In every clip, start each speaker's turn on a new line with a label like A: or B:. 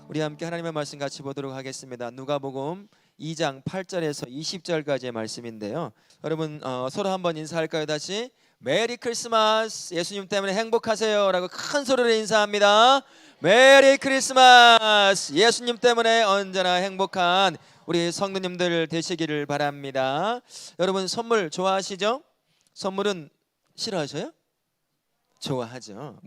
A: 우리 함께 하나님의 말씀 같이 보도록 하겠습니다. 누가복음 2장 8절에서 20절까지의 말씀인데요. 여러분 서로 한번 인사할까요? 다시 메리 크리스마스, 예수님 때문에 행복하세요 라고 큰 소리로 인사합니다. 메리 크리스마스, 예수님 때문에 언제나 행복한 우리 성도님들 되시기를 바랍니다. 여러분 선물 좋아하시죠? 선물은 싫어하셔요? 좋아하죠.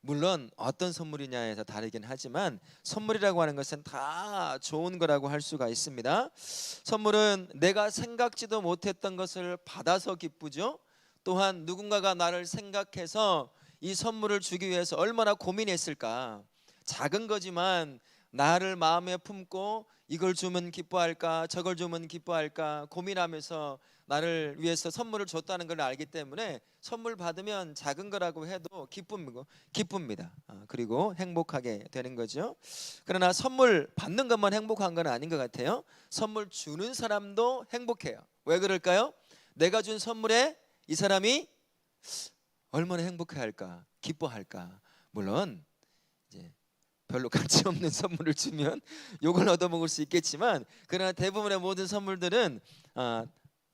A: 물론 어떤 선물이냐에서 다르긴 하지만 선물이라고 하는 것은 다 좋은 거라고 할 수가 있습니다. 선물은 내가 생각지도 못했던 것을 받아서 기쁘죠. 또한 누군가가 나를 생각해서 이 선물을 주기 위해서 얼마나 고민했을까. 작은 거지만 나를 마음에 품고 이걸 주면 기뻐할까 저걸 주면 기뻐할까 고민하면서 나를 위해서 선물을 줬다는 걸 알기 때문에 선물 받으면 작은 거라고 해도 기쁩니다. 그리고 행복하게 되는 거죠. 그러나 선물 받는 것만 행복한 건 아닌 것 같아요. 선물 주는 사람도 행복해요. 왜 그럴까요? 내가 준 선물에 이 사람이 얼마나 행복해할까, 기뻐할까. 물론 이제 별로 가치 없는 선물을 주면 욕을 얻어먹을 수 있겠지만, 그러나 대부분의 모든 선물들은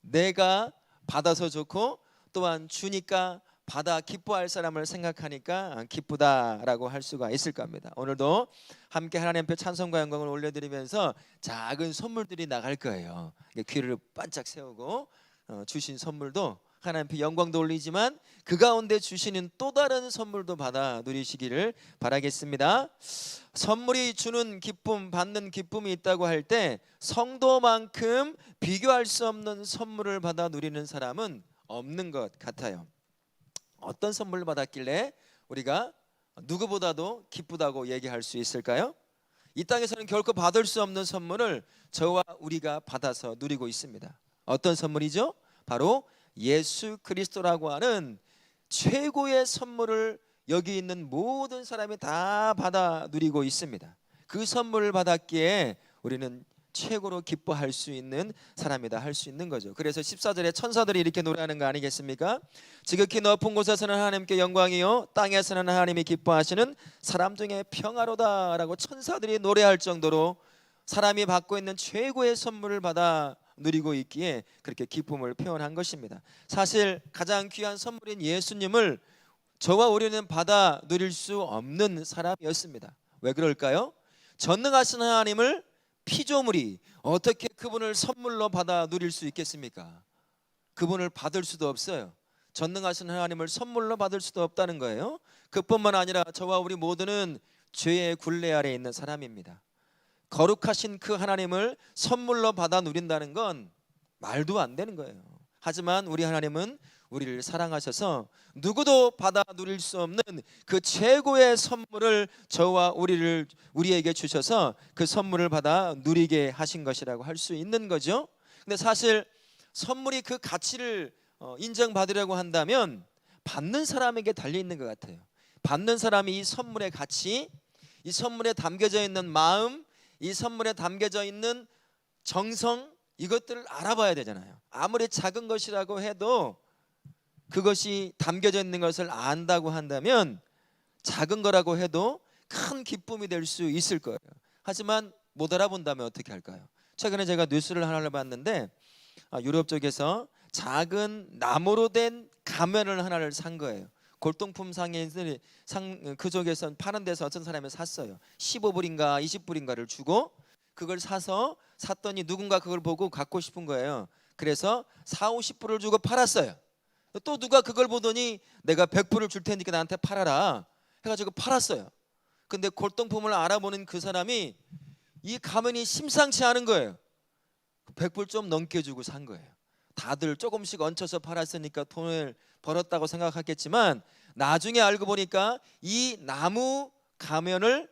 A: 내가 받아서 좋고 또한 주니까 받아 기뻐할 사람을 생각하니까 기쁘다라고 할 수가 있을 겁니다. 오늘도 함께 하나님 앞에 찬송과 영광을 올려드리면서 작은 선물들이 나갈 거예요. 귀를 반짝 세우고 주신 선물도 하나님 앞에 영광도 올리지만 그 가운데 주시는 또 다른 선물도 받아 누리시기를 바라겠습니다. 선물이 주는 기쁨, 받는 기쁨이 있다고 할 때 성도만큼 비교할 수 없는 선물을 받아 누리는 사람은 없는 것 같아요. 어떤 선물을 받았길래 우리가 누구보다도 기쁘다고 얘기할 수 있을까요? 이 땅에서는 결코 받을 수 없는 선물을 저와 우리가 받아서 누리고 있습니다. 어떤 선물이죠? 바로 예수 그리스도라고 하는 최고의 선물을 여기 있는 모든 사람이 다 받아 누리고 있습니다. 그 선물을 받았기에 우리는 최고로 기뻐할 수 있는 사람이다 할 수 있는 거죠. 그래서 14절에 천사들이 이렇게 노래하는 거 아니겠습니까? 지극히 높은 곳에서는 하나님께 영광이요 땅에서는 하나님이 기뻐하시는 사람 중에 평화로다 라고 천사들이 노래할 정도로 사람이 받고 있는 최고의 선물을 받아 누리고 있기에 그렇게 기쁨을 표현한 것입니다. 사실 가장 귀한 선물인 예수님을 저와 우리는 받아 누릴 수 없는 사람이었습니다. 왜 그럴까요? 전능하신 하나님을 피조물이 어떻게 그분을 선물로 받아 누릴 수 있겠습니까? 그분을 받을 수도 없어요. 전능하신 하나님을 선물로 받을 수도 없다는 거예요. 그뿐만 아니라 저와 우리 모두는 죄의 굴레 아래에 있는 사람입니다. 거룩하신 그 하나님을 선물로 받아 누린다는 건 말도 안 되는 거예요. 하지만 우리 하나님은 우리를 사랑하셔서 누구도 받아 누릴 수 없는 그 최고의 선물을 저와 우리에게 주셔서 그 선물을 받아 누리게 하신 것이라고 할 수 있는 거죠. 근데 사실 선물이 그 가치를 인정받으려고 한다면 받는 사람에게 달려 있는 것 같아요. 받는 사람이 이 선물의 가치, 이 선물에 담겨져 있는 마음, 이 선물에 담겨져 있는 정성, 이것들을 알아봐야 되잖아요. 아무리 작은 것이라고 해도 그것이 담겨져 있는 것을 안다고 한다면 작은 거라고 해도 큰 기쁨이 될 수 있을 거예요. 하지만 못 알아본다면 어떻게 할까요? 최근에 제가 뉴스를 하나를 봤는데 유럽 쪽에서 작은 나무로 된 가면을 하나를 산 거예요. 골동품 상인들이 그쪽에서 파는 데서 어떤 사람이 샀어요. 15불인가 20불인가를 주고 그걸 샀더니 누군가 그걸 보고 갖고 싶은 거예요. 그래서 40-50불을 주고 팔았어요. 또 누가 그걸 보더니 내가 100불을 줄 테니까 나한테 팔아라 해가지고 팔았어요. 근데 골동품을 알아보는 그 사람이 이 가면이 심상치 않은 거예요. 100불 좀 넘게 주고 산 거예요. 다들 조금씩 얹혀서 팔았으니까 돈을 벌었다고 생각했겠지만 나중에 알고 보니까 이 나무 가면을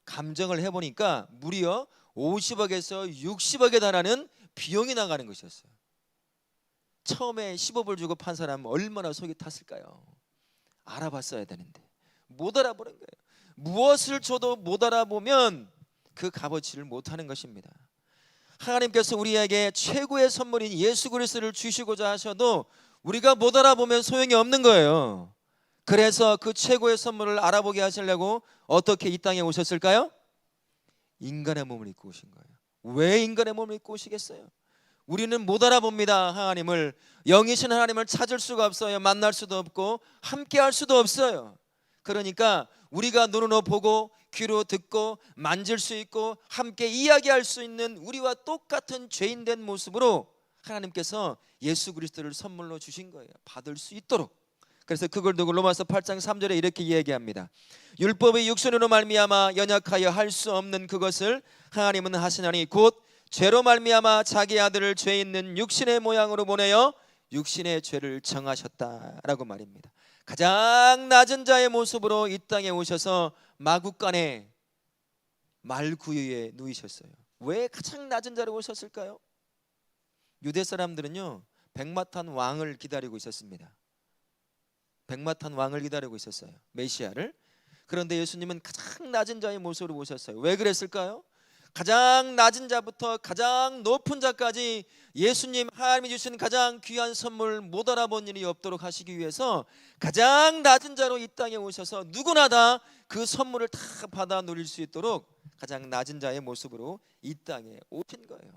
A: 감정을 해보니까 무려 50억에서 60억에 달하는 비용이 나가는 것이었어요. 처음에 15불 주고 판 사람은 얼마나 속이 탔을까요? 알아봤어야 되는데 못 알아보는 거예요. 무엇을 줘도 못 알아보면 그 값어치를 못하는 것입니다. 하나님께서 우리에게 최고의 선물인 예수 그리스도를 주시고자 하셔도 우리가 못 알아보면 소용이 없는 거예요. 그래서 그 최고의 선물을 알아보게 하시려고 어떻게 이 땅에 오셨을까요? 인간의 몸을 입고 오신 거예요. 왜 인간의 몸을 입고 오시겠어요? 우리는 못 알아봅니다. 하나님을, 영이신 하나님을 찾을 수가 없어요. 만날 수도 없고 함께 할 수도 없어요. 그러니까 우리가 눈으로 보고 귀로 듣고 만질 수 있고 함께 이야기할 수 있는 우리와 똑같은 죄인된 모습으로 하나님께서 예수 그리스도를 선물로 주신 거예요. 받을 수 있도록. 그래서 그걸 두고 로마서 8장 3절에 이렇게 이야기합니다. 율법의 육신으로 말미암아 연약하여 할 수 없는 그것을 하나님은 하시나니 곧 죄로 말미암아 자기 아들을 죄 있는 육신의 모양으로 보내어 육신의 죄를 정하셨다라고 말입니다. 가장 낮은 자의 모습으로 이 땅에 오셔서 마구간에 말구유에 누이셨어요. 왜 가장 낮은 자로 오셨을까요? 유대 사람들은요, 백마탄 왕을 기다리고 있었습니다. 백마탄 왕을 기다리고 있었어요, 메시아를. 그런데 예수님은 가장 낮은 자의 모습으로 오셨어요. 왜 그랬을까요? 가장 낮은 자부터 가장 높은 자까지 예수님, 하나님이 주신 가장 귀한 선물 못 알아본 일이 없도록 하시기 위해서 가장 낮은 자로 이 땅에 오셔서 누구나 다 그 선물을 다 받아 누릴 수 있도록 가장 낮은 자의 모습으로 이 땅에 오신 거예요.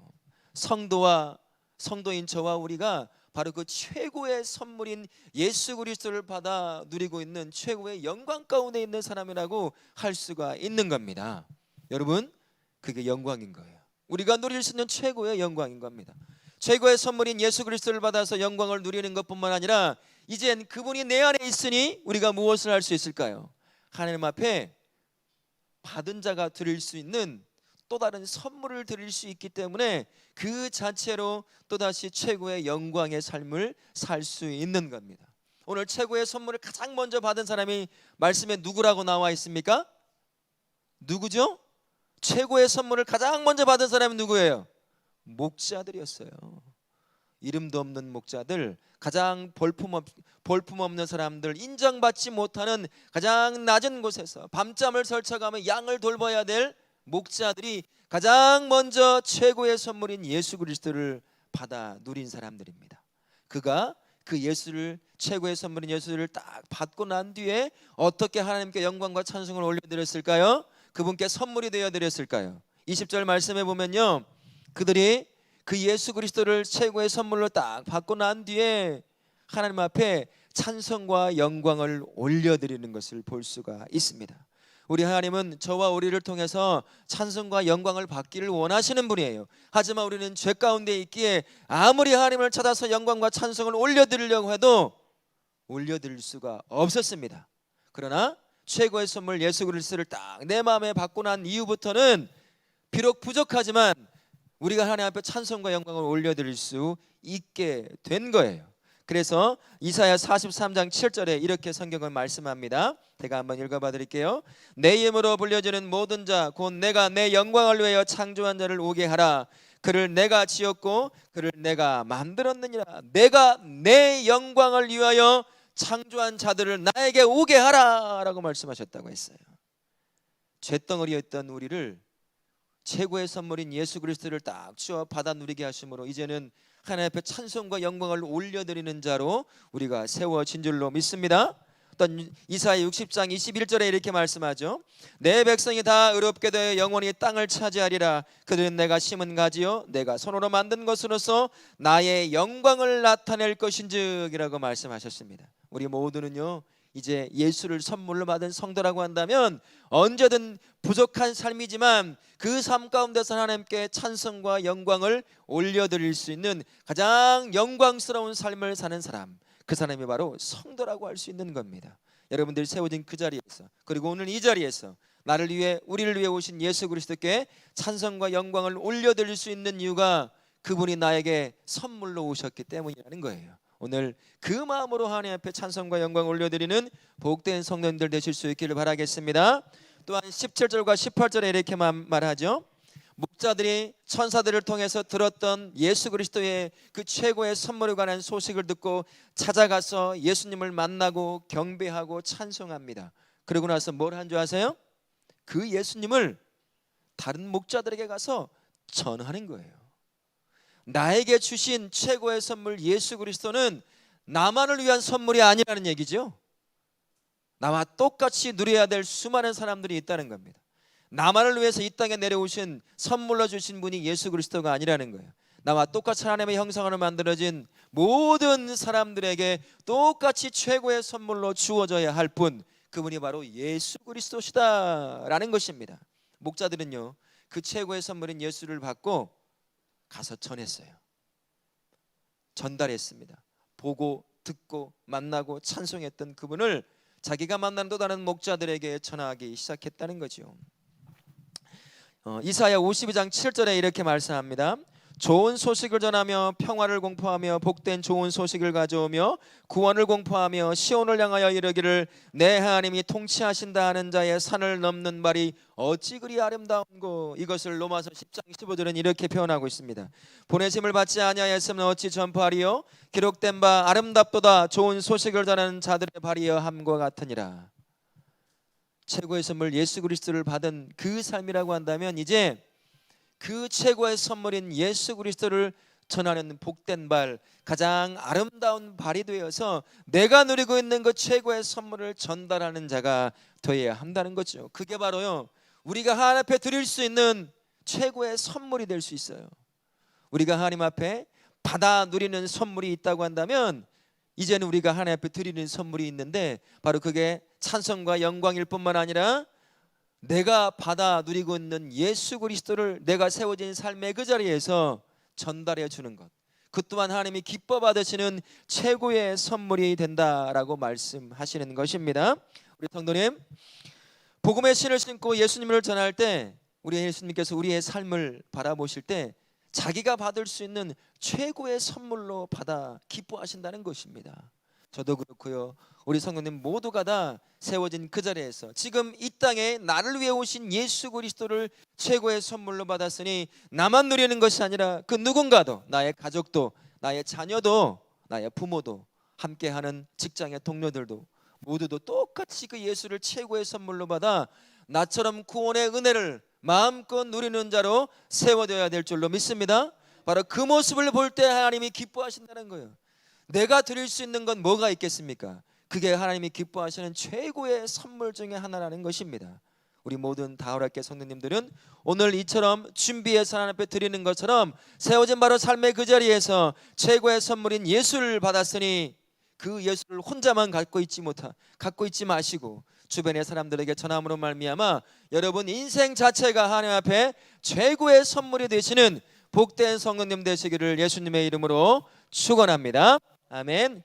A: 성도인 저와 우리가 바로 그 최고의 선물인 예수 그리스도를 받아 누리고 있는 최고의 영광 가운데 있는 사람이라고 할 수가 있는 겁니다. 여러분, 그게 영광인 거예요. 우리가 누릴 수 있는 최고의 영광인 겁니다. 최고의 선물인 예수 그리스도를 받아서 영광을 누리는 것뿐만 아니라 이젠 그분이 내 안에 있으니 우리가 무엇을 할 수 있을까요? 하나님 앞에 받은 자가 드릴 수 있는 또 다른 선물을 드릴 수 있기 때문에 그 자체로 또다시 최고의 영광의 삶을 살 수 있는 겁니다. 오늘 최고의 선물을 가장 먼저 받은 사람이 말씀에 누구라고 나와 있습니까? 누구죠? 최고의 선물을 가장 먼저 받은 사람이 누구예요? 목자들이었어요. 이름도 없는 목자들, 가장 볼품없는 사람들, 인정받지 못하는 가장 낮은 곳에서 밤잠을 설쳐가며 양을 돌봐야 될 목자들이 가장 먼저 최고의 선물인 예수 그리스도를 받아 누린 사람들입니다. 그가 그 예수를, 최고의 선물인 예수를 딱 받고 난 뒤에 어떻게 하나님께 영광과 찬송을 올려드렸을까요? 그분께 선물이 되어드렸을까요? 20절 말씀해 보면요, 그들이 그 예수 그리스도를 최고의 선물로 딱 받고 난 뒤에 하나님 앞에 찬송과 영광을 올려드리는 것을 볼 수가 있습니다. 우리 하나님은 저와 우리를 통해서 찬송과 영광을 받기를 원하시는 분이에요. 하지만 우리는 죄 가운데 있기에 아무리 하나님을 찾아서 영광과 찬송을 올려드리려고 해도 올려드릴 수가 없었습니다. 그러나 최고의 선물 예수 그리스도를 딱 내 마음에 받고 난 이후부터는 비록 부족하지만 우리가 하나님 앞에 찬송과 영광을 올려드릴 수 있게 된 거예요. 그래서 이사야 43장 7절에 이렇게 성경을 말씀합니다. 제가 한번 읽어봐 드릴게요. 내 이름으로 불려지는 모든 자 곧 내가 내 영광을 위하여 창조한 자를 오게 하라. 그를 내가 지었고 그를 내가 만들었느니라. 내가 내 영광을 위하여 창조한 자들을 나에게 오게 하라 라고 말씀하셨다고 했어요. 쇳덩어리였던 우리를 최고의 선물인 예수 그리스도를 딱 주어 받아 누리게 하심으로 이제는 하나님 앞에 찬송과 영광을 올려드리는 자로 우리가 세워진 줄로 믿습니다. 또 이사야 60장 21절에 이렇게 말씀하죠. 내 백성이 다 의롭게 되어 영원히 땅을 차지하리라. 그들은 내가 심은 가지요 내가 손으로 만든 것으로서 나의 영광을 나타낼 것인즉이라고 말씀하셨습니다. 우리 모두는요, 이제 예수를 선물로 받은 성도라고 한다면 언제든 부족한 삶이지만 그 삶 가운데서 하나님께 찬송과 영광을 올려드릴 수 있는 가장 영광스러운 삶을 사는 사람, 그 사람이 바로 성도라고 할 수 있는 겁니다. 여러분들이 세워진 그 자리에서, 그리고 오늘 이 자리에서 나를 위해, 우리를 위해 오신 예수 그리스도께 찬송과 영광을 올려드릴 수 있는 이유가 그분이 나에게 선물로 오셨기 때문이라는 거예요. 오늘 그 마음으로 하나님 앞에 찬송과 영광 올려드리는 복된 성도님들 되실 수 있기를 바라겠습니다. 또한 17절과 18절에 이렇게 말하죠. 목자들이 천사들을 통해서 들었던 예수 그리스도의 그 최고의 선물에 관한 소식을 듣고 찾아가서 예수님을 만나고 경배하고 찬송합니다. 그러고 나서 뭘 한 줄 아세요? 그 예수님을 다른 목자들에게 가서 전하는 거예요. 나에게 주신 최고의 선물 예수 그리스도는 나만을 위한 선물이 아니라는 얘기죠. 나와 똑같이 누려야 될 수많은 사람들이 있다는 겁니다. 나만을 위해서 이 땅에 내려오신 선물로 주신 분이 예수 그리스도가 아니라는 거예요. 나와 똑같이 하나님의 형상으로 만들어진 모든 사람들에게 똑같이 최고의 선물로 주어져야 할 분, 그분이 바로 예수 그리스도시다라는 것입니다. 목자들은요, 그 최고의 선물인 예수를 받고 가서 전했어요. 전달했습니다. 보고 듣고 만나고 찬송했던 그분을 자기가 만난 또 다른 목자들에게 전하기 시작했다는 거죠. 이사야 52장 7절에 이렇게 말씀합니다. 좋은 소식을 전하며 평화를 공포하며 복된 좋은 소식을 가져오며 구원을 공포하며 시온을 향하여 이르기를 내 하나님이 통치하신다 하는 자의 산을 넘는 말이 어찌 그리 아름다운고. 이것을 로마서 10장 15절은 이렇게 표현하고 있습니다. 보내심을 받지 아니하였으면 어찌 전파하리요 기록된 바 아름답도다 좋은 소식을 전하는 자들의 발이여 함과 같으니라. 최고의 선물 예수 그리스도를 받은 그 삶이라고 한다면 이제 그 최고의 선물인 예수 그리스도를 전하는 복된 발, 가장 아름다운 발이 되어서 내가 누리고 있는 그 최고의 선물을 전달하는 자가 되어야 한다는 거죠. 그게 바로요, 우리가 하나님 앞에 드릴 수 있는 최고의 선물이 될 수 있어요. 우리가 하나님 앞에 받아 누리는 선물이 있다고 한다면 이제는 우리가 하나님 앞에 드리는 선물이 있는데 바로 그게 찬송과 영광일 뿐만 아니라 내가 받아 누리고 있는 예수 그리스도를 내가 세워진 삶의 그 자리에서 전달해 주는 것, 그 또한 하나님이 기뻐 받으시는 최고의 선물이 된다라고 말씀하시는 것입니다. 우리 성도님, 복음의 신을 신고 예수님을 전할 때 우리 예수님께서 우리의 삶을 바라보실 때 자기가 받을 수 있는 최고의 선물로 받아 기뻐하신다는 것입니다. 저도 그렇고요, 우리 성도님 모두가 다 세워진 그 자리에서 지금 이 땅에 나를 위해 오신 예수 그리스도를 최고의 선물로 받았으니 나만 누리는 것이 아니라 그 누군가도, 나의 가족도, 나의 자녀도, 나의 부모도, 함께하는 직장의 동료들도 모두도 똑같이 그 예수를 최고의 선물로 받아 나처럼 구원의 은혜를 마음껏 누리는 자로 세워져야 될 줄로 믿습니다. 바로 그 모습을 볼 때 하나님이 기뻐하신다는 거예요. 내가 드릴 수 있는 건 뭐가 있겠습니까? 그게 하나님이 기뻐하시는 최고의 선물 중에 하나라는 것입니다. 우리 모든 다우라께 성도님들은 오늘 이처럼 준비해서 하나님 앞에 드리는 것처럼 세워진 바로 삶의 그 자리에서 최고의 선물인 예수를 받았으니 그 예수를 혼자만 갖고 있지 마시고 주변의 사람들에게 전함으로 말미암아 여러분 인생 자체가 하나님 앞에 최고의 선물이 되시는 복된 성도님 되시기를 예수님의 이름으로 축원합니다. 아멘.